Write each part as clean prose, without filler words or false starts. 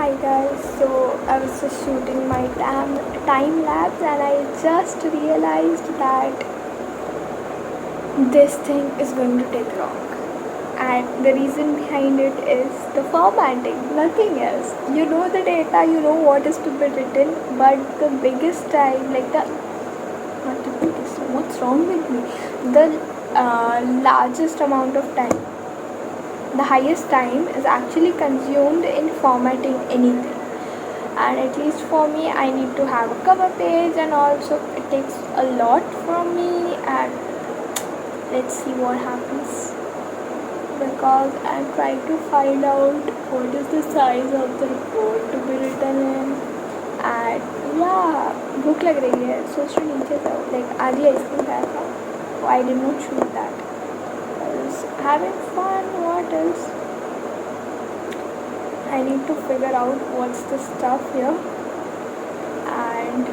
Hi guys, so I was just shooting my time lapse and I just realized that this thing is going to take long. And the reason behind it is the formatting, nothing else. You know the data, you know what is to be written, but the biggest time, not the biggest, what's wrong with me? The largest amount of time, the highest time is actually consumed in formatting anything. And at least for me, I need to have a cover page, and also it takes a lot from me. And let's see what happens, because I'm trying to find out what is the size of the report to be written in. And yeah, भूख लग रही है, सोच रही नीचे जाओ, like आज ही ice cream खाया था, so I did not shoot that. I was having fun. What else? I need to figure out what's the stuff here. And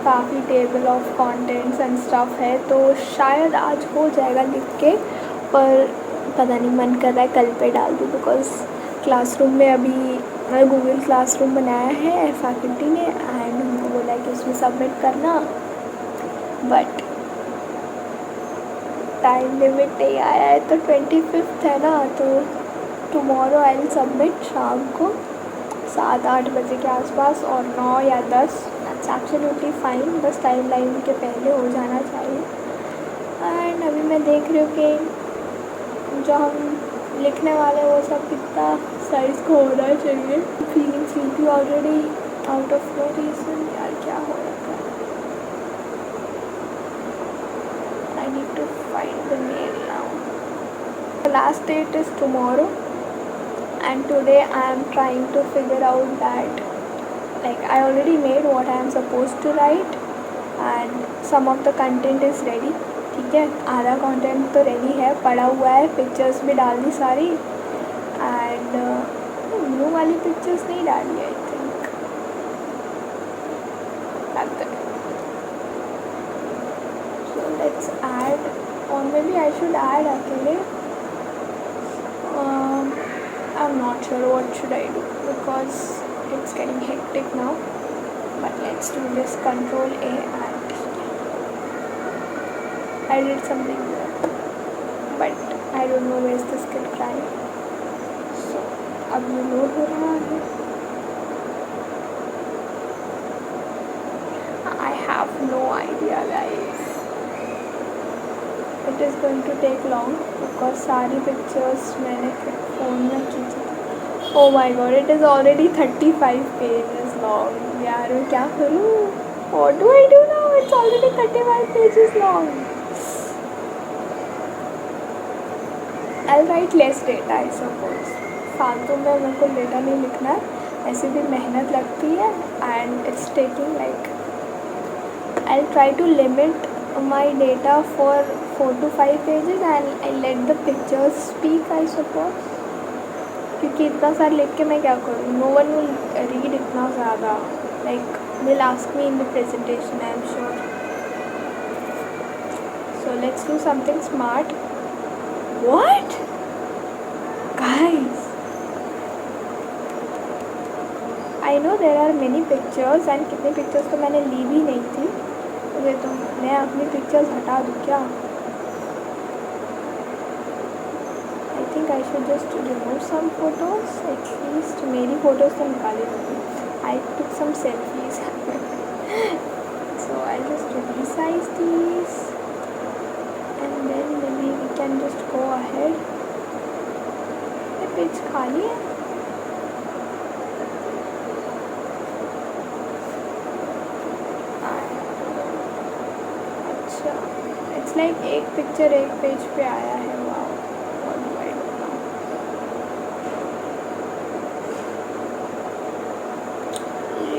काफ़ी table of contents and stuff है, तो शायद आज हो जाएगा लिख के, पर पता नहीं, मन कर रहा है कल पे डाल दूँ, बिकॉज़ क्लासरूम में अभी गूगल क्लासरूम बनाया है फैकल्टी ने, एंड उनको बोला है कि उसमें सबमिट करना, बट टाइम लिमिट नहीं आया है, तो 25th है ना, तो टुमारो आई विल सबमिट शाम को 7-8 बजे के आसपास, और 9 या 10 इट्स एब्सोल्युटली फाइन, बस टाइम लाइन के पहले हो जाना चाहिए. एंड अभी मैं देख रही हूँ कि जो हम लिखने वाले हैं वो सब कितना साइज को होना चाहिए. Feeling sleepy already out of no reason. यार क्या हो रहा है? I need to find the mail now. The last date is tomorrow, and today I am trying to figure out that, like, I already made what I am supposed to write and some of the content is ready. ठीक है, आधा content तो ready है, पड़ा हुआ है, pictures भी डाल दी सारी, एंड ब्लू वाली पिक्चर्स नहीं डाली है, I think. So let's add, or maybe I should add अकेले. I'm not sure what should I do, because it's getting hectic now, but let's do this. Control A, and I did something there, but I don't know where's the script file. So अब ये load हो रहा है. I have no idea guys, it is going to take long because सारी pictures मैंने phone में की थी. Oh my god, it is already 35 pages long. यार मैं क्या करूँ? What do I do now? It's already 35 pages long. I'll write less data, I suppose. फालतू में मेरे को डेटा नहीं लिखना है, ऐसे भी मेहनत लगती है, and it's taking like, I'll try to limit my data for 4 to 5 pages and I'll let the pictures speak, I suppose. क्योंकि इतना सारा लिख के मैं क्या करूँ? No one will read इतना ज़्यादा. Like they'll ask me in the presentation, I am sure. So let's do something smart. What? Guys, I know there are many pictures, and कितनी pictures तो मैंने ली भी नहीं थी. तो मैं अपनी पिक्चर्स हटा दूँ क्या? I think I should just remove some photos. At least मेरी photos तो निकाली होंगी. I took some selfies. So I'll just resize these, and then maybe we can just go ahead. ये पेज खाली है. अच्छा, it's like एक picture एक पेज पे आया है. वाह, what do I do now?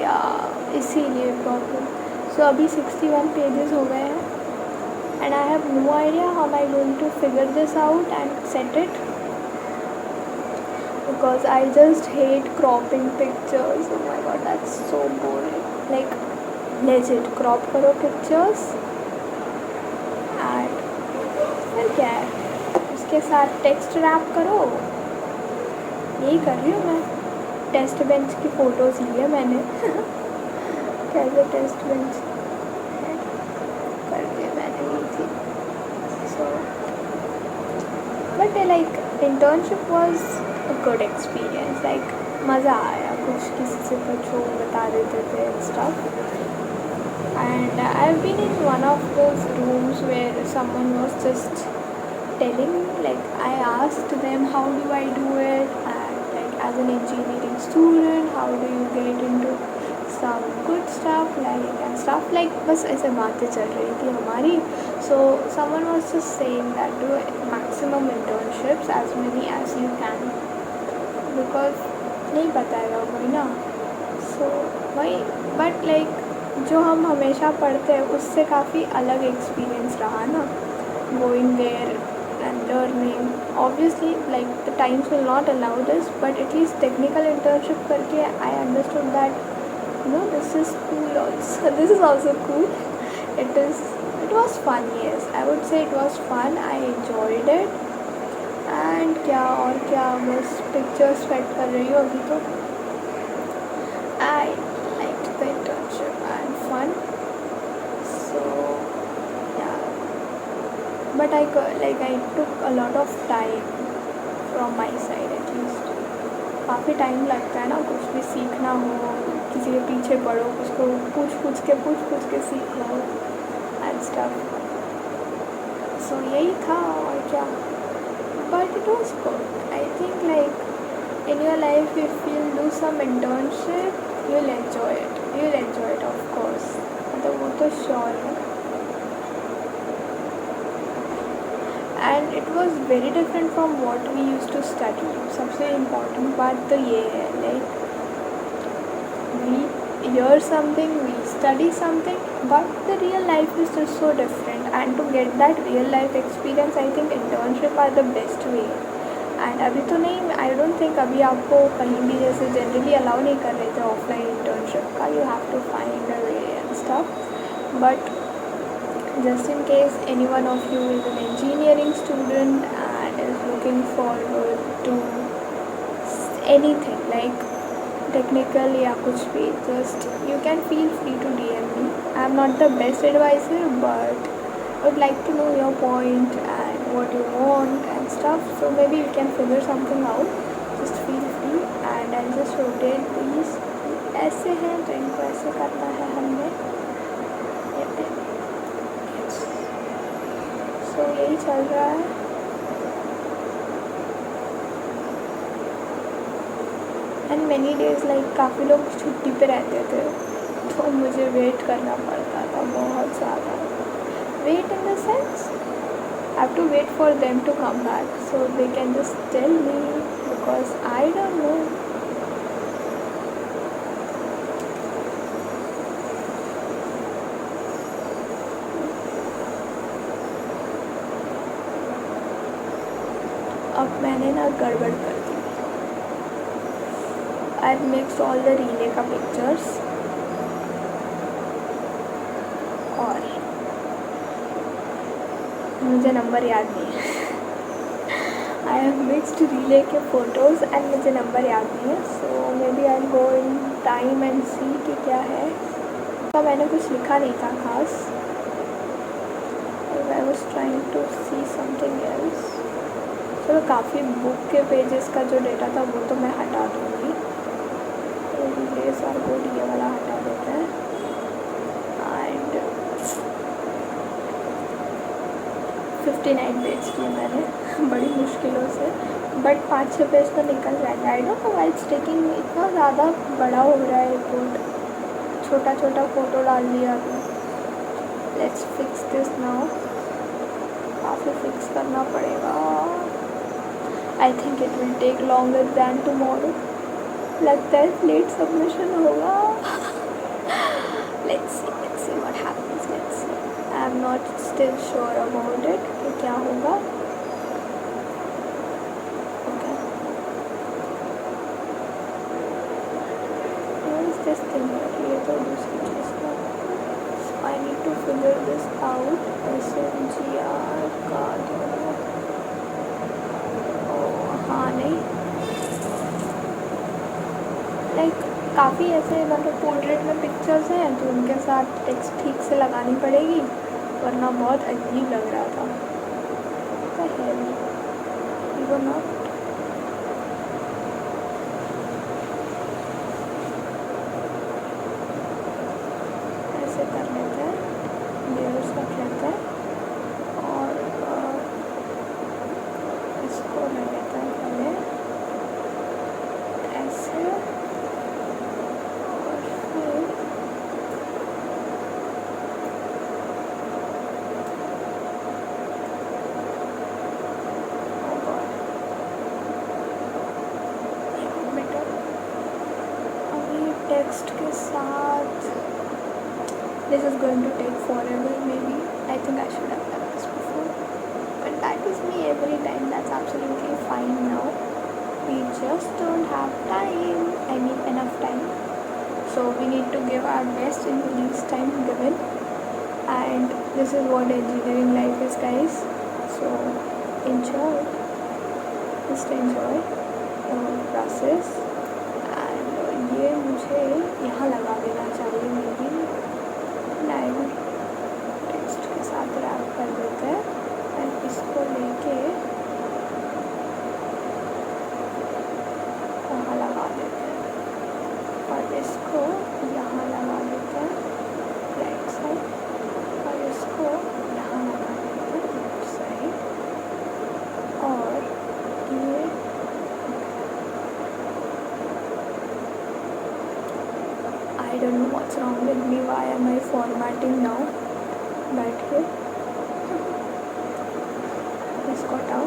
Yeah, इसीलिए प्रॉब्लम. सो अभी 61 पेजेस हो गए हैं, and I have no idea how am I going to figure this out and set it, because I just hate cropping pictures. Oh my god, that's so boring. Like legit, crop करो pictures and फिर क्या है, उसके साथ text rap करो. यही कर रही हूँ मैं. टेस्ट बेंच की फ़ोटोज़ ली है मैंने कैसे टेस्ट बेंच करके मैंने ली थी. So but like internship was a good experience. Like मज़ा आया, कुछ किसी से पूछो बता देते थे stuff. And I've been in one of those rooms where someone was just telling me, like I asked them how do I do it, and like as an engineering student how do you get into some good stuff like and stuff like बस ऐसे बातें चल रही थी हमारी. So someone was just saying that do maximum internships as many as you can because नहीं बताएगा कोई ना. So वही but like जो हम हमेशा पढ़ते हैं उससे काफ़ी अलग एक्सपीरियंस रहा ना. Going there and learning obviously like the times will not allow this but at least technical internship करके I understood that no this is cool also. This is also cool. It was fun. Yes I would say it was fun. I enjoyed it. And क्या और क्या बस pictures fade कर रही हूँ अभी तो. आई liked the internship and fun. So yeah, but I took a lot of time from my side at least. काफ़ी टाइम लगता है ना कुछ भी सीखना हो, किसी के पीछे पढ़ो, उसको पूछ पूछ के सीखो and stuff. So यही था और क्या. But it was good. I think like in your life if you do some internship you'll enjoy it of course. मतलब वो तो sure है. And it was very different from what we used to study. सबसे important बात तो ये है like we hear something, we study something, but the real life is just so different. And to get that real life experience I think internship are the best way. And अभी तो नहीं, I don't think अभी आपको कहीं भी जैसे generally allow नहीं कर रहे थे ऑफलाइन इंटर्नशिप का. You have to find a way and stuff. But just in case any one of you is an engineering student and is looking forward to anything like technical या कुछ भी, just you can feel free to DM me. I am not the best advisor but would like to know your point and what you want and stuff, so maybe we can figure something out. Just feel free and I'll just rotate these. ऐसे हैं तो इनको ऐसे करना है हमने. so यही चल रहा है. and many days like काफ़ी लोग छुट्टी पे रहते थे तो मुझे वेट करना पड़ता था बहुत ज़्यादा. Wait in the sense I have to wait for them to come back so they can just tell me because I don't know. अब मैंने ना गड़बड़ कर दी. I've mixed all the relay का pictures और मुझे नंबर याद नहीं है. आई हैव मिक्स्ड रिले के फ़ोटोज़ एंड मुझे नंबर याद नहीं है. So maybe I go in time and see कि क्या है. तो मैंने कुछ लिखा नहीं था खास. I was trying to see something else. चलो काफ़ी बुक के पेजेस का जो डेटा था वो तो मैं हटा दूँगी. रिलेज और गुड ये वाला हटा देते हैं. एंड 59 पेज किए मैंने बड़ी मुश्किलों से, बट 5-6 पेज तो निकल जाएगा. I don't know why it's taking इतना ज़्यादा बड़ा हो रहा है रिपोर्ट. छोटा छोटा फ़ोटो डाल दिया अभी. Let's fix this now. काफ़ी फिक्स करना पड़ेगा. I think it will take longer than tomorrow. लगता है लेट सबमिशन होगा. Let's see what happens. Let's see. I am not still sure about it कि क्या होगा. Okay this thing. ये तो दूसरी चीज़ था. I need to figure this out. SNGR का हाँ नहीं लाइक काफ़ी ऐसे मतलब पोर्ट्रेट में पिक्चर्स हैं तो उनके साथ टेक्स्ट ठीक से लगानी पड़ेगी, वरना बहुत अजीब लग रहा था। वो ना ऐसे कर लेते हैं, लेयर्स रख लेते हैं और इसको ले लेते हैं पहले ऐसे, और फिर अभी टेक्स्ट के साथ this is going to take forever maybe. I think I should have done this before, but that is me every time. That's absolutely fine now. We just don't have time, I mean enough time, so we need to give our best in the least time given, and this is what engineering life is, guys. So enjoy, just enjoy the whole process. And ये मुझे यहाँ लगा देना चाहिए maybe, direct text के साथ rap कर देते हैं एंड इसको लेके वहाँ लगा देते हैं और इसको यहाँ लगा देते हैं राइट साइड, और इसको यहाँ लगा देते हैं लेफ्ट साइड, और ये I don't know what's wrong with me. Why am I formatting now? बैठ के इसको हटाओ,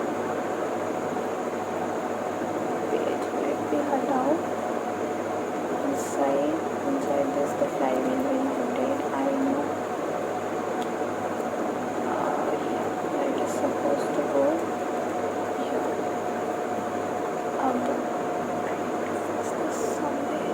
पेज ब्रेक भी हटाओ, inside this the flywheel will rotate. I know. Yeah, it is supposed to go here. Out. Fix this someday.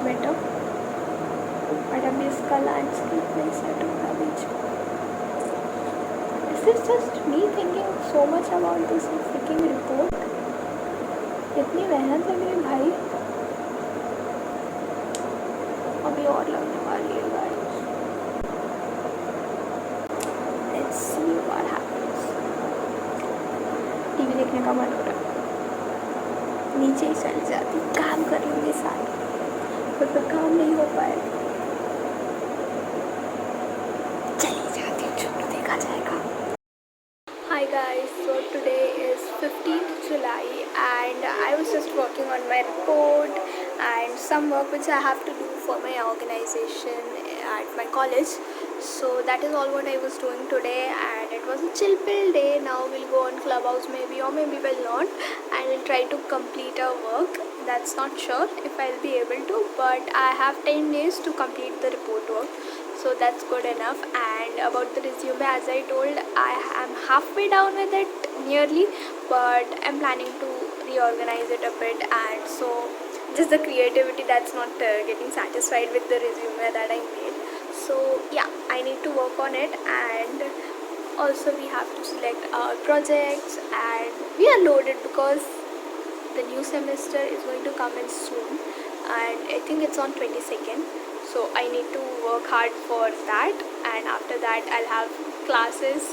Better, but अभी इसका landscape नहीं set होगा बीच में. This is just me thinking so much about this freaking report. इतनी मेहनत लग रही भाई, अभी और लगने वाली है guys. Let's see what happens. TV देखने का मन हो रहा है, नीचे ही चली जाती, काम कर लूँगी सारी, पर काम नहीं हो पाए, चली जाती, छोड़ देखा जाएगा. Hi guys, so today is 15th July and I was just working on my report and some work which I have to do for my organization at my college. So that is all what I was doing today, and it was a chill pill day. Now we'll go on Clubhouse maybe, or maybe we'll not, and we'll try to complete our work. That's not sure if I'll be able to, but I have 10 days to complete the report work, so that's good enough. And about the resume, as I told, I am halfway down with it nearly, but I'm planning to reorganize it a bit, and so just the creativity that's not getting satisfied with the resume that I made. So yeah, I need to work on it, and also we have to select our projects, and we are loaded because the new semester is going to come in soon, and I think it's on 22nd. So I need to work hard for that, and after that I'll have classes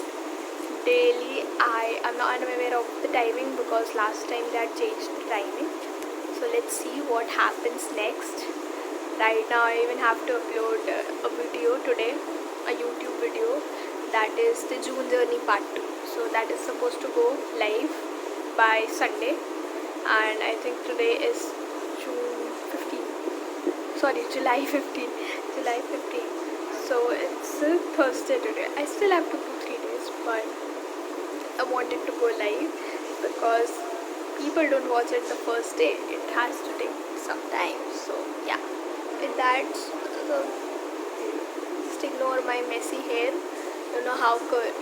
daily. I am not unaware of the timing because last time they had changed the timing. So let's see what happens next. Right now I even have to upload a video today, a YouTube video, that is the June journey part 2. So that is supposed to go live by Sunday, and I think today is July 15. July 15. So it's Thursday today. I still have to do 3 days, but I wanted to go live because people don't watch it the first day. It has to take some time. So yeah, with that, ignore my messy hair. You know how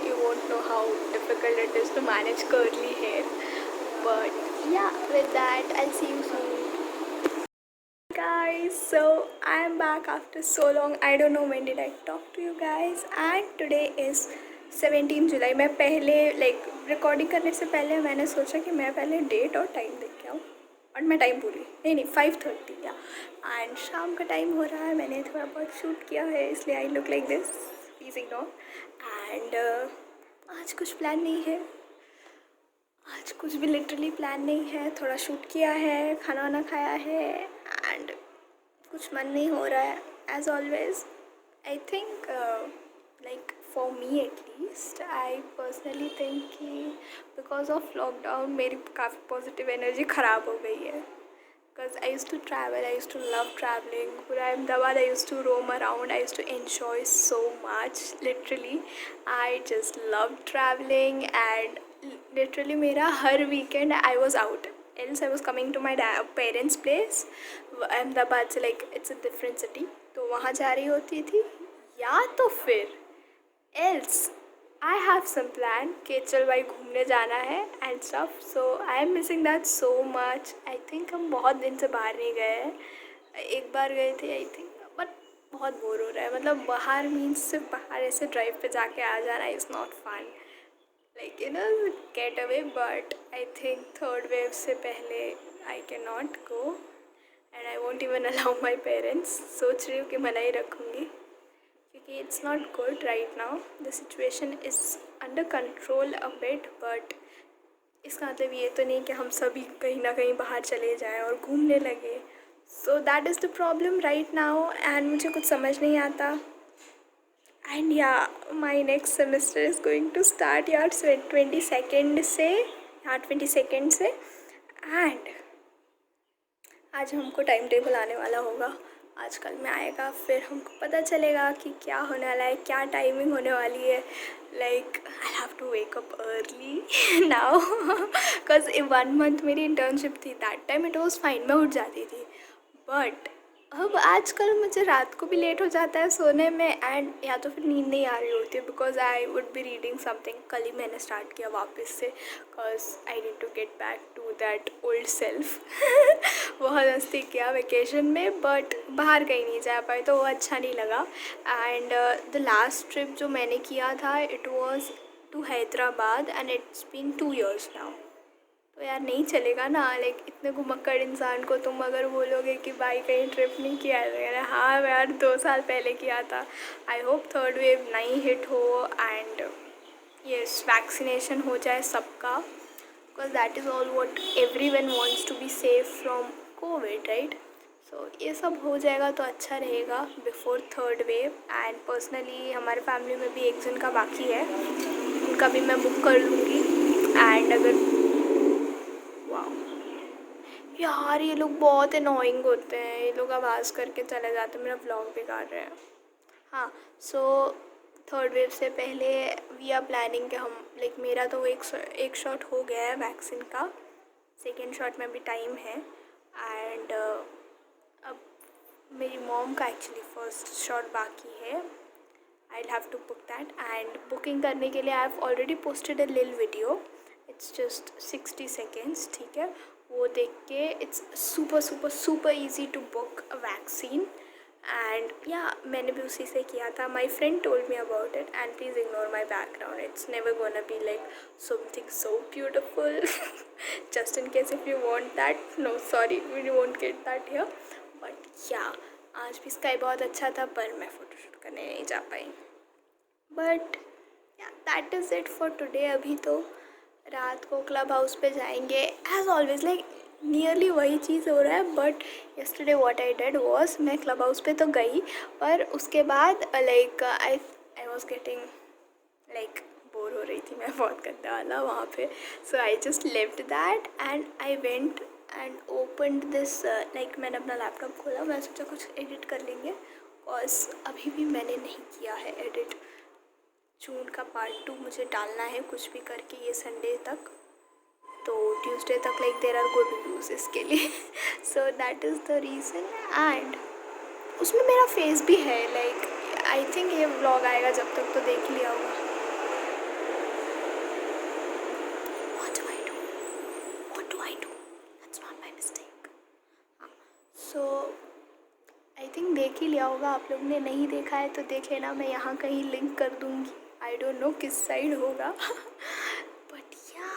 you won't know how difficult it is to manage curly hair. But yeah, with that, I'll see you soon. Guys, so I am back after so long. I don't know when did I talk to you guys, and today is 17 जुलाई. मैं पहले recording करने से पहले मैंने सोचा कि मैं पहले डेट और टाइम देख के आऊँ, और मैं टाइम भूली. नहीं 5:30 या, एंड शाम का टाइम हो रहा है. मैंने थोड़ा बहुत शूट किया है, इसलिए I look like this, please ignore. And आज कुछ प्लान नहीं है, आज कुछ भी लिटरली प्लान नहीं है. थोड़ा शूट किया है, खाना वाना खाया है, एंड कुछ मन नहीं हो रहा है as always. I think like for me at least, I personally think कि बिकॉज ऑफ लॉकडाउन मेरी काफ़ी पॉजिटिव एनर्जी ख़राब हो गई है. Because I used to travel, I used to love traveling. पूरा Ahmedabad I used to roam around, I used to enjoy so much. Literally, I just loved traveling, and literally मेरा हर weekend I was out. Else I was coming to my parents' place. Ahmedabad से it's a different city. तो वहाँ जा रही होती थी, या तो फिर else I have some plan कि चल भाई घूमने जाना है and stuff. So I am missing that so much. I think हम बहुत दिन से बाहर नहीं गए हैं. एक बार गए थे I think, बट बहुत बोर हो रहा है. मतलब बाहर मीन्स सिर्फ बाहर ऐसे ड्राइव पे जाके आ जाना is not fun, like you know get away. But I think third wave से पहले I can not go, and I won't even allow my parents. सोच रही हूँ कि मना ही रखूँगी, क्योंकि it's not good right now. The situation is under control a bit, but इसका मतलब ये तो नहीं कि हम सभी कहीं ना कहीं बाहर चले जाएं और घूमने लगे. So that is the problem right now, and मुझे कुछ समझ नहीं आता. And yeah my next semester is going to start यार 22nd से, हाँ 22nd से. एंड आज हमको टाइम टेबल आने वाला होगा, आजकल में आएगा, फिर हमको पता चलेगा कि क्या होने वाला है, क्या टाइमिंग होने वाली है. Like I have to wake up early now, because 1 month मेरी इंटर्नशिप थी. That time it was fine, मैं उठ जाती थी. बट अब आजकल मुझे रात को भी लेट हो जाता है सोने में, एंड या तो फिर नींद नहीं आ रही होती है, because I would be reading something. कल ही मैंने स्टार्ट किया वापस से, because I need to get back to that old self. बहुत मस्ती किया वेकेशन में, बट बाहर कहीं नहीं जा पाए, तो वो अच्छा नहीं लगा. एंड द लास्ट ट्रिप जो मैंने किया था it was to Hyderabad, and it's been 2 years now. तो यार नहीं चलेगा ना, लाइक इतने घुमक्कड़ इंसान को तुम अगर बोलोगे कि भाई कहीं ट्रिप नहीं किया है. हाँ यार 2 साल पहले किया था. आई होप थर्ड वेव नहीं हिट हो, एंड यस वैक्सीनेशन हो जाए सबका, because that is all what everyone wants to be safe from covid right. So ये सब हो जाएगा तो अच्छा रहेगा before third wave. And personally हमारे फैमिली में भी एक जन का बाकी है, उनका भी मैं बुक कर लूँगी. एंड अगर यार ये लोग बहुत अनोइंग होते हैं, ये लोग आवाज़ करके चले जाते हैं, मेरा व्लॉग बिगाड़ रहे हैं. हाँ सो थर्ड वेव से पहले वी आर प्लानिंग कि हम लाइक मेरा तो एक शॉट हो गया है वैक्सीन का, सेकेंड शॉट में भी टाइम है. एंड अब मेरी मॉम का एक्चुअली फर्स्ट शॉट बाकी है. I have to book that, and booking करने के लिए I have already posted a lil video. It's just 60 seconds, ठीक है. वो देख के it's super easy to book a vaccine. And yeah मैंने भी उसी से किया था. My friend told me about it, and please ignore my background. It's never gonna be like something so beautiful. Just in case if you want that, no sorry we won't get that here. But yeah आज भी sky बहुत अच्छा था, पर मैं photoshoot करने नहीं जा पाई. बट या that is it for today. अभी तो रात को क्लब हाउस पे जाएंगे एज ऑलवेज, लाइक नियरली वही चीज़ हो रहा है. But yesterday what I did was, मैं क्लब हाउस पे तो गई, पर उसके बाद like I was getting like bore हो रही थी मैं बहुत गंदा वाला वहाँ पे. So I just left that and I went and opened this. Like मैंने अपना लैपटॉप खोला, मैं सोचा कुछ एडिट कर लेंगे, बिकॉज अभी भी मैंने नहीं किया है एडिट. जून का पार्ट 2 मुझे डालना है कुछ भी करके ये संडे तक, तो ट्यूसडे तक like there are good views इसके लिए. So that is the reason. And उसमें मेरा फेस भी है, लाइक आई थिंक ये व्लॉग आएगा जब तक तो देख लिया होगा। What do I do? What do I do? That's not my mistake. So I think देख ही लिया होगा। आप लोग ने नहीं देखा है तो देख लेना, मैं यहाँ कहीं लिंक कर दूँगी। आई डोंट नो किस साइड होगा बट या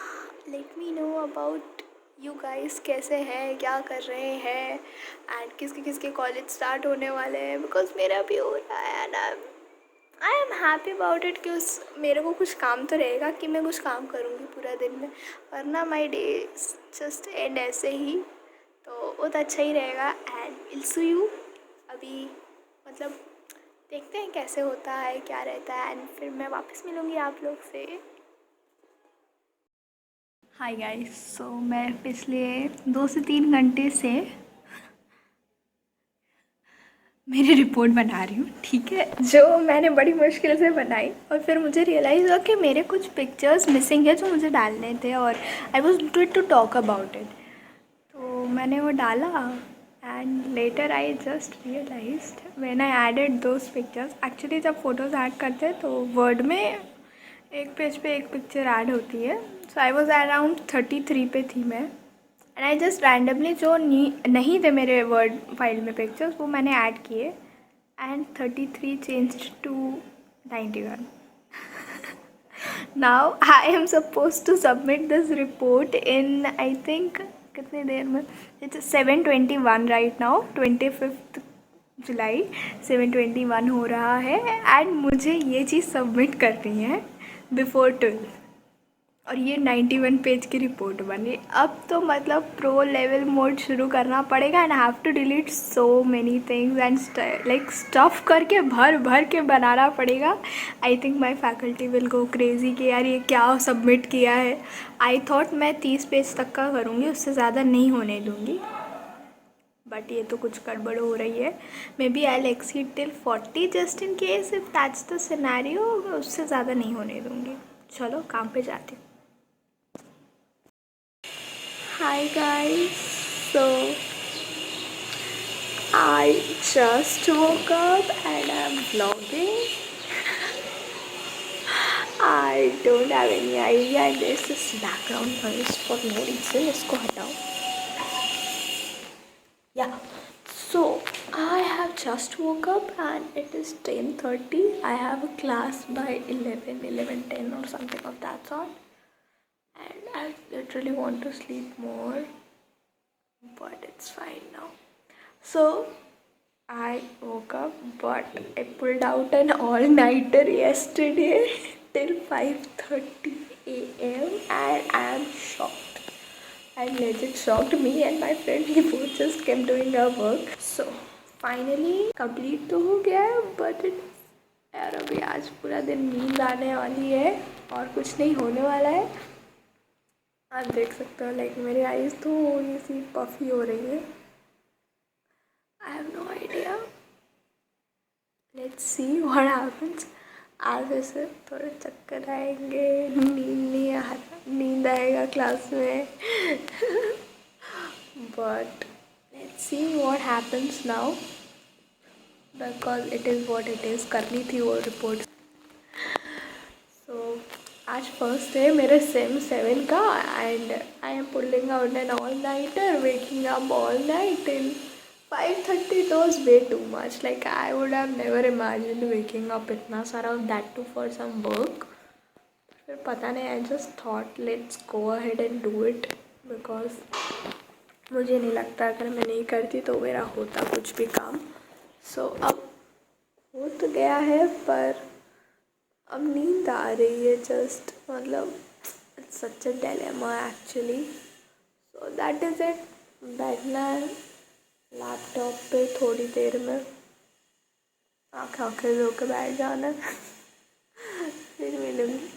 let me know about you guys, कैसे हैं, क्या कर रहे हैं एंड किसके किसके कॉलेज स्टार्ट होने वाले हैं। बिकॉज मेरा भी हो रहा है and I am happy about it कि उस मेरे को कुछ काम तो रहेगा कि मैं कुछ काम करूँगी पूरा दिन में, वरना माई डे जस्ट एंड ऐसे ही। तो बहुत अच्छा ही रहेगा एंड विल सी यू। अभी मतलब देखते हैं कैसे होता है, क्या रहता है एंड फिर मैं वापस मिलूँगी आप लोग से। हाय गाइस, सो मैं पिछले 2 से 3 घंटे से मेरी रिपोर्ट बना रही हूँ, ठीक है, जो मैंने बड़ी मुश्किल से बनाई। और फिर मुझे रियलाइज़ हुआ कि मेरे कुछ पिक्चर्स मिसिंग है जो मुझे डालने थे और I was good to talk about it. तो मैंने वो डाला and later I just realized when I added those pictures. Actually जब फ़ोटोज़ ऐड करते हैं तो वर्ड में एक पेज पे एक पिक्चर ऐड होती है। सो आई वॉज अराउंड 33 पे थी मैं एंड आई जस्ट रैंडमली जो नहीं थे मेरे वर्ड फाइल में पिक्चर्स वो मैंने ऐड किए and 33 change to 91। Now I am suppose to submit this report in I think कितनी देर में, इट्स 7:21 राइट नाउ, 25 जुलाई 7:21 हो रहा है एंड मुझे ये चीज़ सबमिट करनी है बिफोर 12। और ये 91 पेज की रिपोर्ट बनी। अब तो मतलब प्रो लेवल मोड शुरू करना पड़ेगा and have to delete so many things and like stuff करके भर भर के बनाना पड़ेगा। I think my faculty will go crazy कि यार ये क्या सबमिट किया है। आई थॉट मैं 30 पेज तक का करूँगी, उससे ज़्यादा नहीं होने दूँगी, बट ये तो कुछ गड़बड़ हो रही है। Maybe I exceed till 40 just in case if that's the scenario, उससे ज़्यादा नहीं होने दूँगी। चलो काम पे जाती हूँ। Hi guys, so I just woke up and I'm vlogging. I don't have any idea and there's this background noise for no reason. इसको हटाओ. Yeah, so I have just woke up and it is 10:30. I have a class by 11:10 or something of that sort. And I literally want to sleep more, but it's fine now. So I woke up, but I pulled out an all-nighter yesterday till 5:30 a.m. and I am shocked. I'm legit shocked. Me and my friend, we both just kept doing our work. So finally complete तो हो गया है, but यार अभी आज पूरा दिन नींद आने वाली है और कुछ नहीं होने वाला है। आप देख सकते हो लाइक मेरी आईज थोड़ी सी पफी हो रही है। I have no idea, let's see what happens. आज ऐसे थोड़े चक्कर आएंगे, नींद आएगा क्लास में but let's see what happens now because it is what it is. करनी थी वो रिपोर्ट। सो आज फर्स्ट है मेरे सेम 7 का and I am pulling out an all nighter, waking up all night till 5:30. It was way too much. Like I would have never imagined waking up इतना सारा, that too for some work. फिर पता नहीं, I just thought let's go ahead and do it because मुझे नहीं लगता अगर मैं नहीं करती तो मेरा होता कुछ भी काम। So अब हो तो गया है पर अब नींद आ रही है जस्ट, मतलब it's such a dilemma actually. So that is it. बैठना है लैपटॉप पे थोड़ी देर में, आँखें धो के बैठ जाना फिर मिलूँगी।